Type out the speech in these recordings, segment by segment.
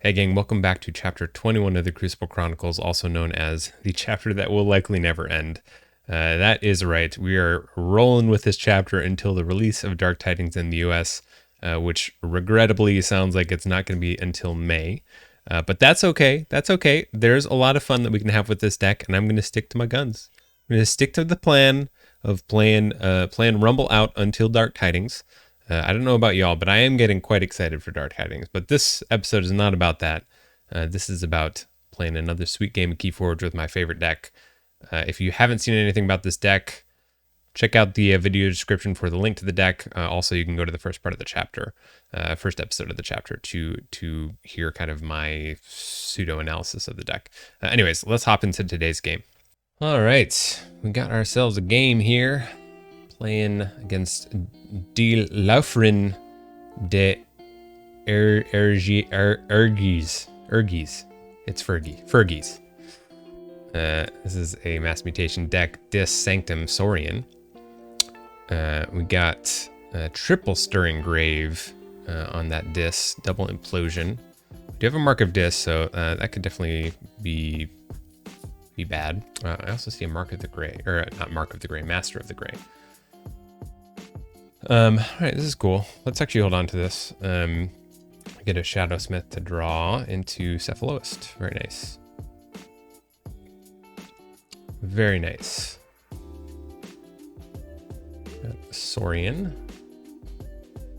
Hey gang, welcome back to chapter 21 of the Crucible Chronicles, also known as the chapter that will likely never end. That is right, we are rolling with this chapter until the release of Dark Tidings in the US, which regrettably sounds like it's not going to be until May. But that's okay, There's a lot of fun that we can have with this deck, and I'm going to stick to my guns. I'm going to stick to the plan of playing Rumble out until Dark Tidings. I don't know about y'all, but I am getting quite excited for Dark Tidings. But this episode is not about that. This is about playing another sweet game of KeyForge with my favorite deck. If you haven't seen anything about this deck, check out the video description for the link to the deck. Also, you can go to the first part of the chapter, first episode of the chapter to hear kind of my pseudo analysis of the deck. Anyways, let's hop into today's game. All right, we got ourselves a game here. Playing against De Laufren de Ergies. It's Fergies. This is a mass mutation deck, Dis Sanctum Saurian. We got triple Stirring Grave on that Dis, double Implosion. We do have a Mark of Dis, so that could definitely be bad. I also see a Mark of the Gray, or not Mark of the Gray, Master of the Gray. All right, this is cool. Let's actually hold on to this. Get a Shadowsmith to draw into Cephaloist. Very nice. Very nice. Saurian,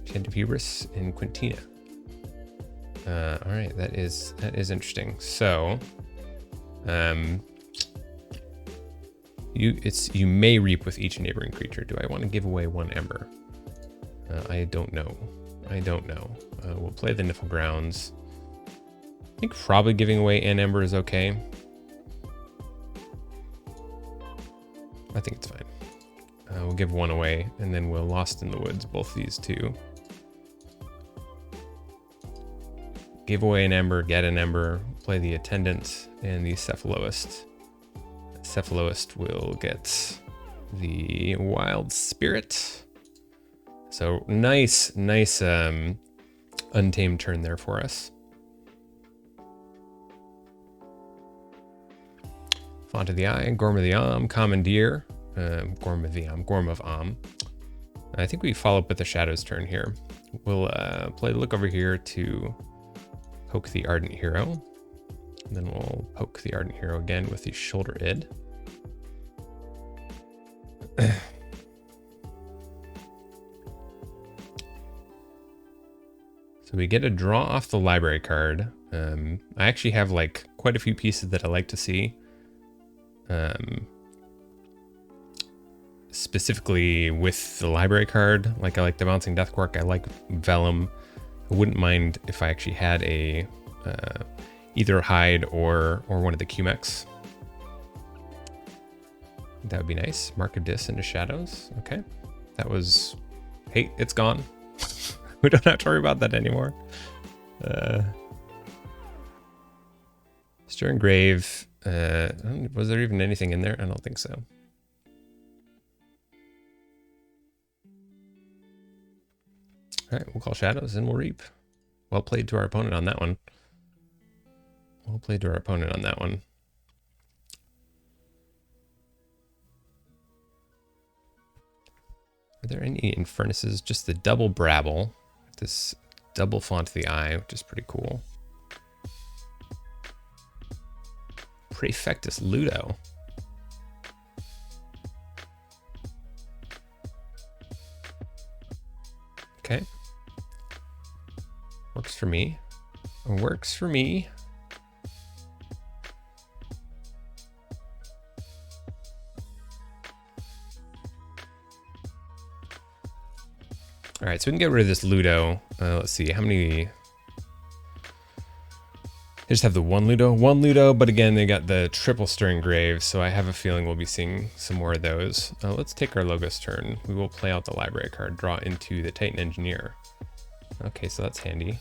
Candipubris, and Quintina. All right, that is interesting. So, you may reap with each neighboring creature. Do I want to give away one Ember? I don't know. We'll play the Niffle Grounds. I think probably giving away an Ember is okay. I think it's fine. We'll give one away, and then we'll Lost in the Woods, both these two. Give away an Ember, get an Ember, play the Attendant and the Cephaloist. Cephaloist will get the Wild Spirit. So nice untamed turn there for us. Font of the Eye, Gorm of the Am, Commandeer, Gorm of Am. I think we follow up with the Shadow's turn here. We'll play the Look over here to poke the Ardent Hero. And then we'll poke the Ardent Hero again with the Shoulder Id. So we get a draw off the library card. I actually have like quite a few pieces that I like to see. Specifically with the library card, like I like the Bouncing Deathquark, I like Vellum. I wouldn't mind if I actually had a either Hide or one of the QMEX. That would be nice. Mark of Dis into Shadows. Okay. That was... Hey, it's gone. We don't have to worry about that anymore. Stirring Grave. Was there even anything in there? I don't think so. All right, we'll call Shadows and we'll reap. Well played to our opponent on that one. Are there any Infernuses? Just the double Brabble. This double Font of the Eye, which is pretty cool. Praefectus Ludo. Okay. Works for me. All right, so we can get rid of this Ludo. Let's see, how many... They just have the one Ludo, but again, they got the triple Stirring Grave, so I have a feeling we'll be seeing some more of those. Let's take our Logos turn. We will play out the library card, draw into the Titan Engineer. Okay, so that's handy.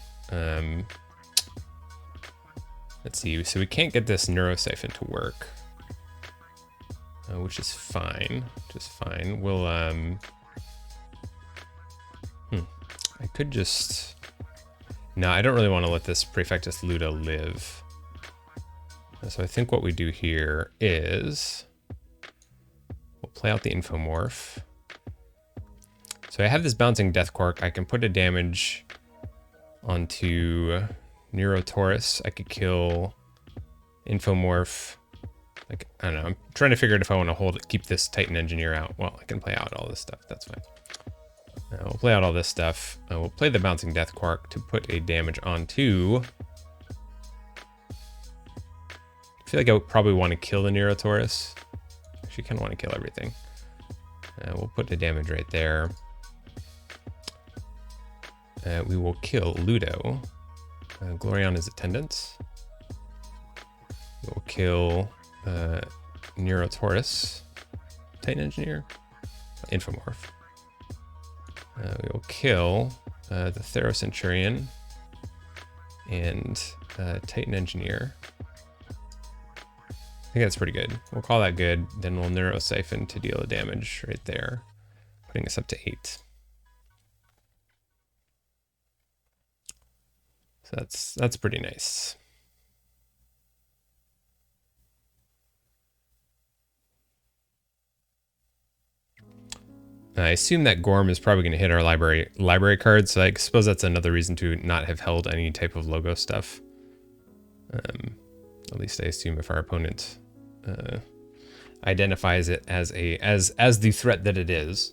Let's see, so we can't get this Neurosiphon to work, which is fine, We'll, I could just... No, I don't really want to let this Praefectus Ludo live. So I think what we do here is we'll play out the Infomorph. So I have this bouncing Death Quark. I can put a damage onto Neurotaurus. I could kill Infomorph. Like, I don't know. I'm trying to figure out if I want to keep this Titan Engineer out. Well, I can play out all this stuff. That's fine. We'll play out all this stuff. We'll play the bouncing Death Quark to put a damage onto. I feel like I would probably want to kill the Neurotaurus. Actually, kind of want to kill everything. We'll put the damage right there. We will kill Ludo. Gloriana's Attendants. We'll kill Neurotaurus. Titan Engineer. Infomorph. We will kill the Thero Centurion and Titan Engineer. I think that's pretty good. We'll call that good. Then we'll Neurosiphon to deal the damage right there, putting us up to 8. So that's pretty nice. I assume that Gorm is probably going to hit our library cards, so I suppose that's another reason to not have held any type of logo stuff. At least I assume if our opponent identifies it as the threat that it is.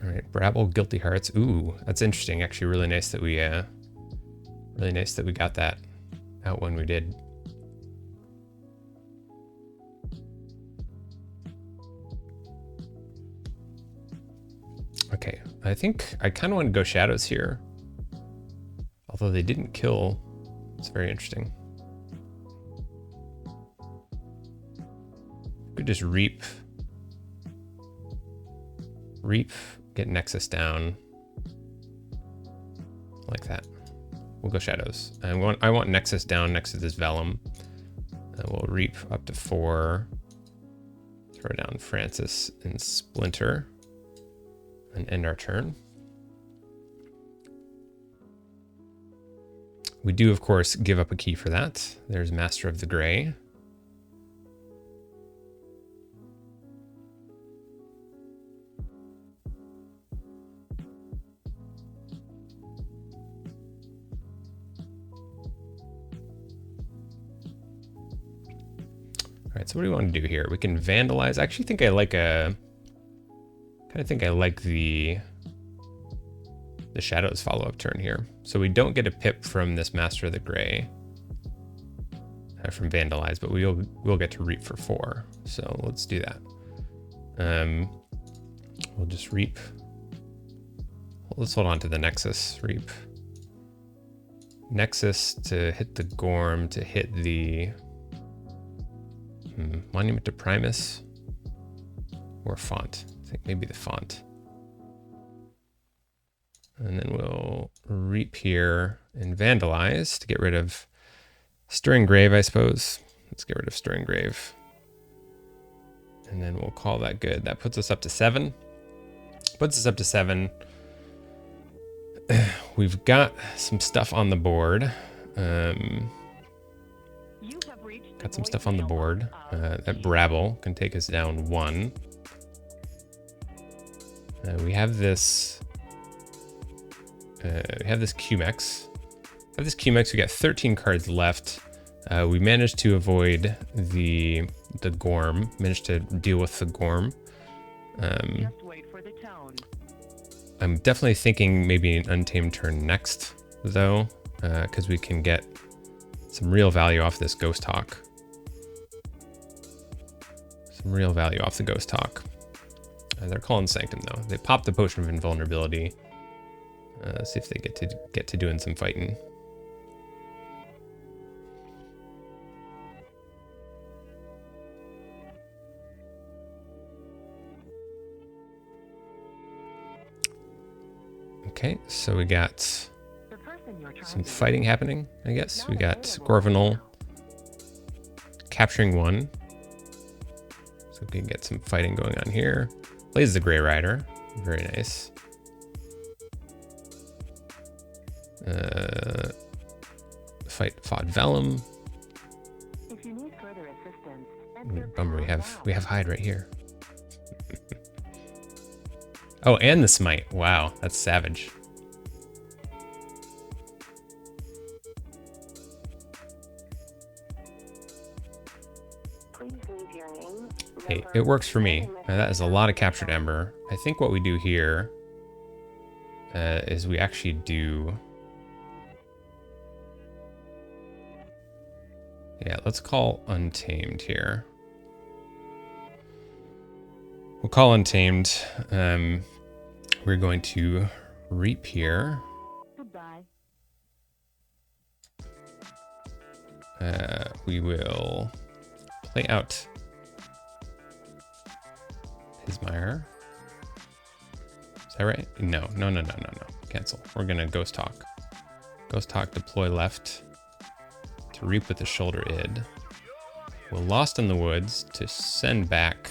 All right, Brabble, Guilty Hearts. Ooh, that's interesting. Actually, really nice that we got that out when we did. Okay, I think I kind of want to go Shadows here. Although they didn't kill. It's very interesting. Could just Reap, get Nexus down. Like that. We'll go Shadows. I want Nexus down next to this Vellum. We'll Reap up to 4. Throw down Francis and Splinter. And end our turn. We do, of course, give up a key for that. There's Master of the Gray. All right, so what do we want to do here? We can Vandalize. I actually think I like the Shadows follow-up turn here. So we don't get a pip from this Master of the Gray from Vandalize, but we'll get to Reap for 4. So let's do that. We'll just Reap. Let's hold on to the Nexus. Reap. Nexus to hit the Gorm, to hit the Monument to Primus, or Font. I think maybe the Font. And then we'll Reap here and Vandalize to get rid of Stirring Grave, I suppose. Let's get rid of Stirring Grave. And then we'll call that good. That puts us up to 7. We've got some stuff on the board. Got some stuff on the board. That Brabble can take us down 1. We have this QMEX. We got 13 cards left. We managed to avoid the Gorm. Managed to deal with the Gorm. Just wait for the tone. I'm definitely thinking maybe an Untamed turn next, though, because we can get some real value off this Ghost Hawk. Real value off the Ghost Hawk. They're calling Sanctum though. They popped the Potion of Invulnerability. Let's see if they get to doing some fighting. Okay, so we got some fighting happening, I guess. We got Gorvanol capturing 1. So we can get some fighting going on here. Plays the Grey Rider. Very nice. Fought Vellum. If you need further assistance, enter Bummer, we pound have Hyde right here. Oh, and the Smite. Wow, that's savage. Please leave your name, Hey, number, it works for me. and That is a lot of captured ember. I think what we do here is we actually do... Yeah, let's call Untamed here. We'll call Untamed. We're going to reap here. Goodbye. We will play out Pismire. Is that right? No. Cancel. We're gonna Ghost Talk. Ghost Talk, deploy left to reap with the shoulder id. We'll Lost in the Woods to send back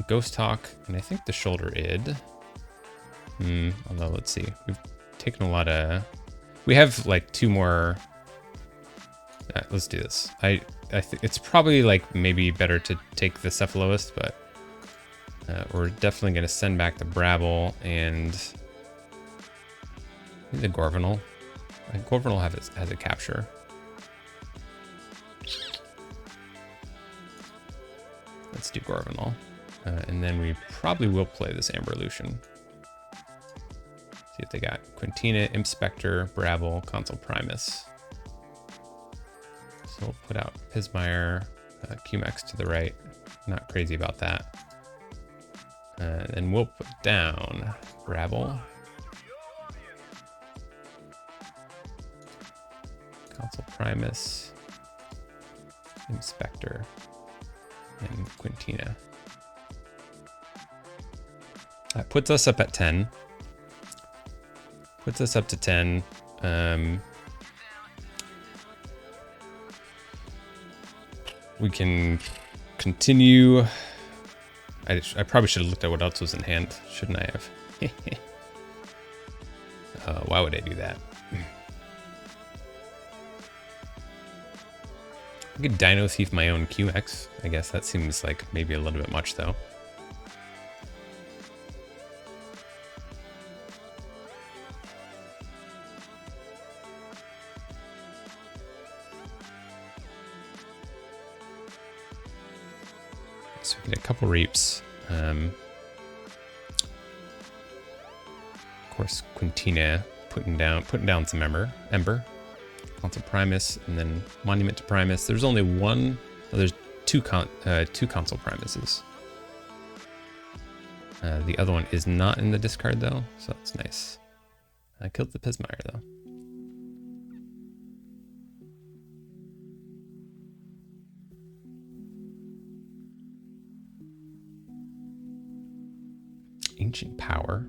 Ghost Talk, and I think the shoulder id. Although let's see, we've taken a lot of. We have like 2 more. Let's do this. I think it's probably like maybe better to take the Cephaloist, but we're definitely going to send back the Brabble and the Gorvenal. Gorvenal has a capture. Let's do Gorvenal. And then we probably will play this Amber Lucian. See if they got Quintina, Imp Spectre, Brabble, Consul Primus. So we'll put out Pismire, QMax to the right. Not crazy about that. Then we'll put down Brabble, Consul Primus, Imp Spectre, and Quintina. That puts us up at 10. Puts us up to 10. We can continue. I probably should have looked at what else was in hand, shouldn't I have? Why would I do that? I could Dino Thief my own QX. I guess that seems like maybe a little bit much though. So we get a couple reaps. Of course, Quintina putting down some ember. Consul Primus, and then Monument to Primus. There's only one. Oh, there's two Consul Primuses. The other one is not in the discard though, so that's nice. I killed the Pismire though. Ancient Power.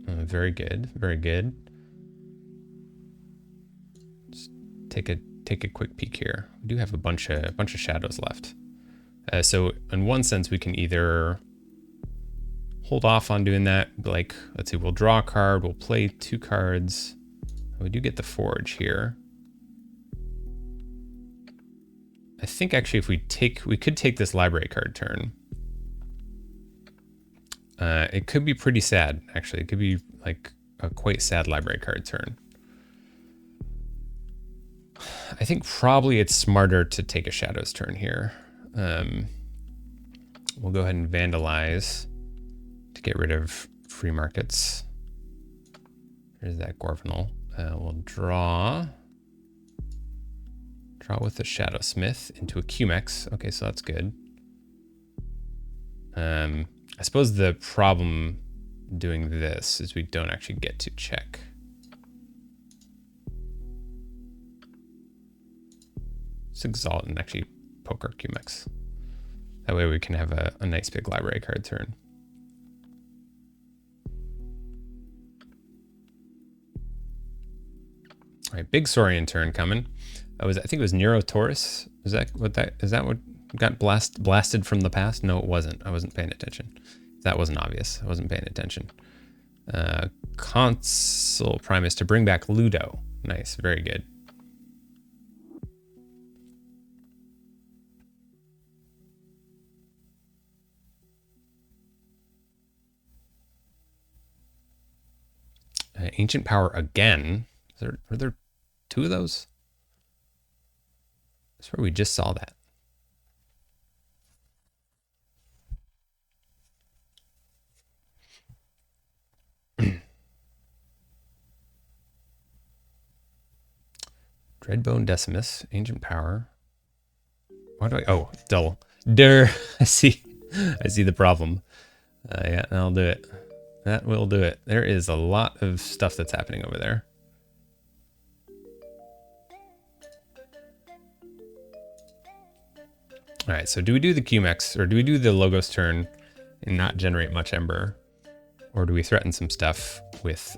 Very good, very good. Just take a quick peek here. We do have a bunch of shadows left. So in one sense, we can either hold off on doing that. Like, let's see, we'll draw a card, we'll play 2 cards. We do get the Forge here. I think actually if we could take this library card turn. It could be pretty sad, actually. It could be like a quite sad library card turn. I think probably it's smarter to take a Shadows turn here. We'll go ahead and Vandalize to get rid of free markets. There's that Gorvenal. We'll draw with the Shadowsmith into a QMX. Okay, so that's good. I suppose the problem doing this is we don't actually get to check. Let's Exalt and actually poke our QMX. That way we can have a nice big library card turn. All right, big Saurian turn coming. I think it was Nero Taurus. Is that what got blasted from the past? No, it wasn't. I wasn't paying attention. That wasn't obvious. I wasn't paying attention. Consul Primus to bring back Ludo. Nice, very good. Ancient Power again. Are there 2 of those? I swear we just saw that. Dreadbone Decimus, Ancient Power. Why do I? Oh, dull. Durr. I see the problem. Yeah, I'll do it. That will do it. There is a lot of stuff that's happening over there. All right, so do we do the QMEX, or do we do the Logos turn and not generate much Ember? Or do we threaten some stuff with...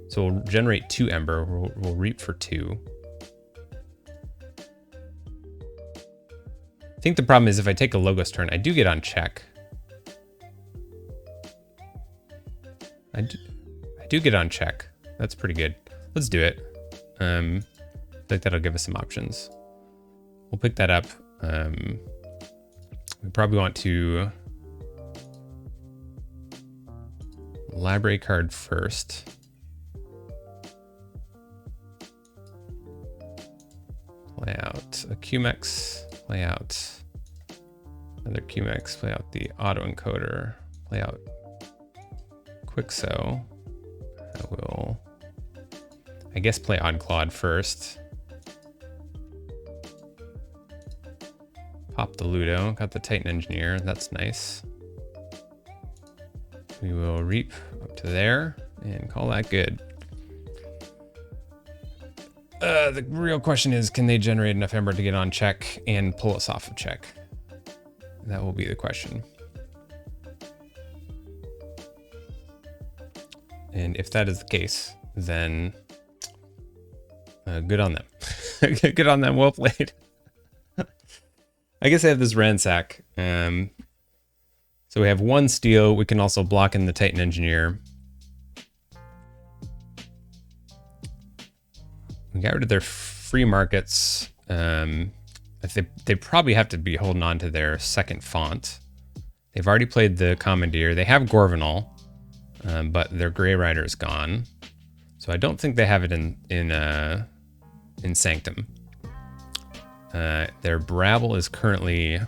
so we'll generate 2 Ember. We'll reap for 2. I think the problem is if I take a Logos turn, I do get on check. I do get on check. That's pretty good. Let's do it. I think that'll give us some options. We'll pick that up. We probably want to library card first. Play out a QMEX, play out another QMEX, play out the autoencoder, play out Quixo. I will, I guess, play Oddclawed first. Pop the Ludo, got the Titan Engineer, that's nice. We will reap up to there and call that good. The real question is, can they generate enough Ember to get on check and pull us off of check? That will be the question. And if that is the case, then good on them. Good on them, well played. I guess I have this Ransack. So we have 1 steel. We can also block in the Titan Engineer. We got rid of their free markets. They probably have to be holding on to their second font. They've already played the Commandeer. They have Gorvenal, but their Grey Rider is gone. So I don't think they have it in Sanctum. Their Brabble is currently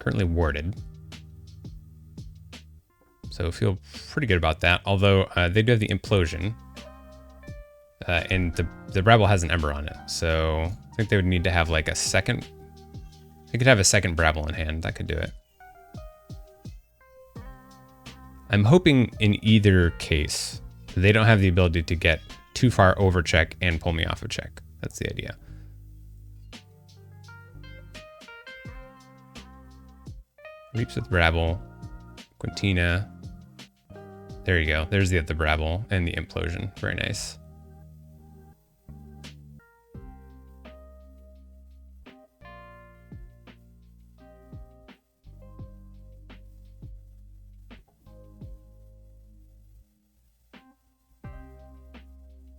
warded. So feel pretty good about that. Although they do have the Implosion. And the Brabble has an Ember on it. So I think they would need to have like a second. They could have a second Brabble in hand. That could do it. I'm hoping in either case, they don't have the ability to get too far over check and pull me off of check. That's the idea. Reaps with Brabble, Quintina. There you go. There's the Brabble and the Implosion. Very nice.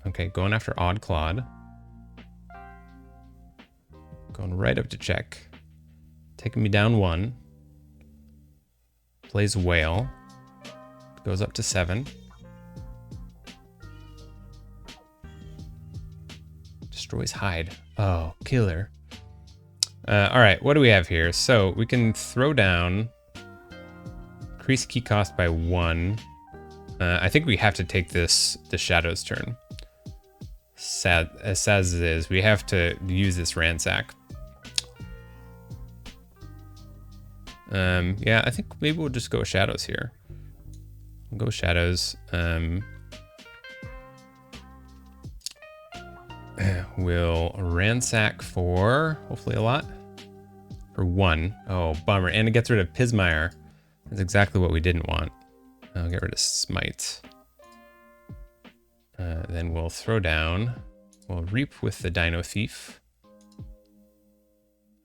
Okay, going after Oddclawed. Going right up to check. Taking me down 1. Plays Whale. Goes up to 7. Destroys Hide. Oh, killer. All right, what do we have here? So we can throw down. Increase key cost by 1. I think we have to take the Shadow's turn. As sad as it is, we have to use this Ransack. Yeah, I think maybe we'll just go Shadows here. We'll go Shadows. We'll Ransack for hopefully a lot. For 1. Oh, bummer. And it gets rid of Pismire. That's exactly what we didn't want. I'll get rid of Smite. Then we'll throw down. We'll reap with the Dino Thief.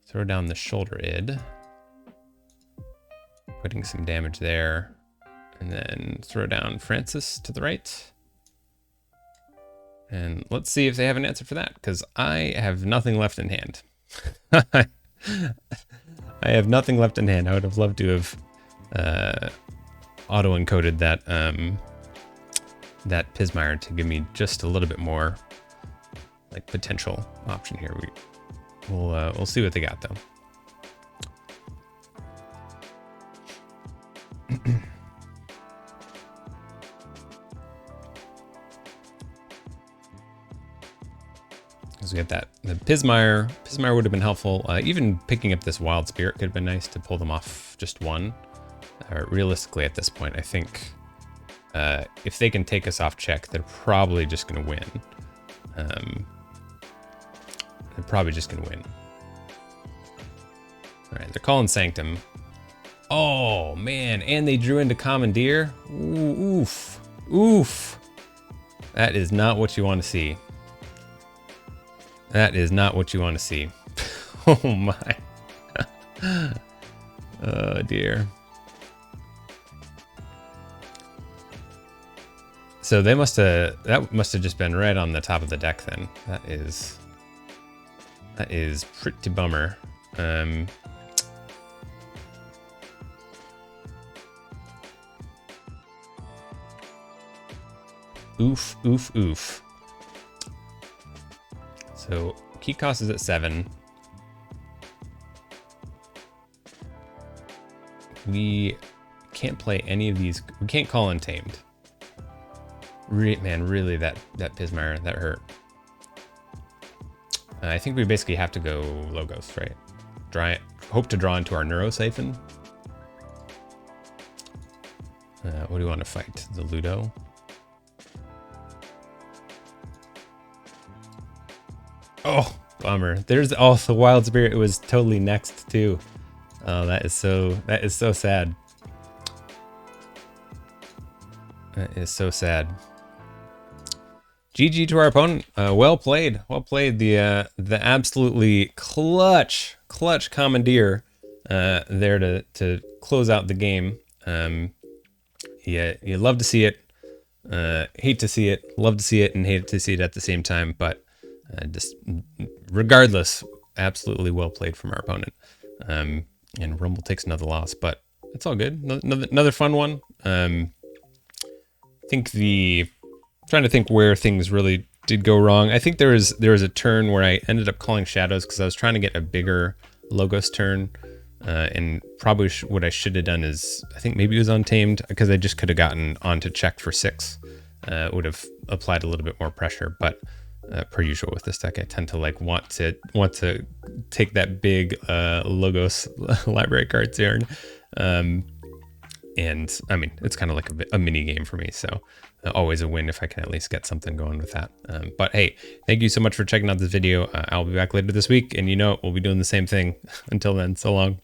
Throw down the shoulder id. Putting some damage there. And then throw down Francis to the right. And let's see if they have an answer for that, because I have nothing left in hand. I have nothing left in hand. I would have loved to have auto-encoded that that Pismire to give me just a little bit more like potential option here. We'll see what they got though. Because we have that the Pismire. Pismire would have been helpful. Even picking up this Wild Spirit could have been nice to pull them off just one. Realistically, at this point, I think if they can take us off check, they're probably just going to win. They're probably just going to win. All right, they're calling Sanctum. Oh, man, and they drew into Commandeer. Ooh, oof, oof. That is not what you want to see. That is not what you want to see. Oh, my. Oh, dear. So that must have just been right on the top of the deck then. That is pretty bummer. Oof, oof, oof. So key cost is at 7. We can't play any of these. We can't call Untamed. Man, really, that Pismire, that hurt. I think we basically have to go Logos, right? Hope to draw into our Neurosiphon. What do you want to fight? The Ludo? Oh, bummer. There's also Wild Spirit. It was totally next too. Oh, that is so sad. That is so sad. GG to our opponent. Well played. Well played. The absolutely clutch Commandeer there to close out the game. Yeah, you love to see it. Hate to see it. Love to see it and hate to see it at the same time. But just regardless, absolutely well played from our opponent. And Rumble takes another loss, but it's all good. Another fun one. I think trying to think where things really did go wrong. I think there was a turn where I ended up calling Shadows because I was trying to get a bigger Logos turn. And probably what I should have done is, I think maybe it was Untamed, because I just could have gotten onto check for 6. Would have applied a little bit more pressure, but per usual with this deck, I tend to want to take that big Logos library card turn. And I mean, it's kind of like a mini game for me, so always a win if I can at least get something going with that. But hey, thank you so much for checking out this video. I'll be back later this week, and we'll be doing the same thing. Until then, so long.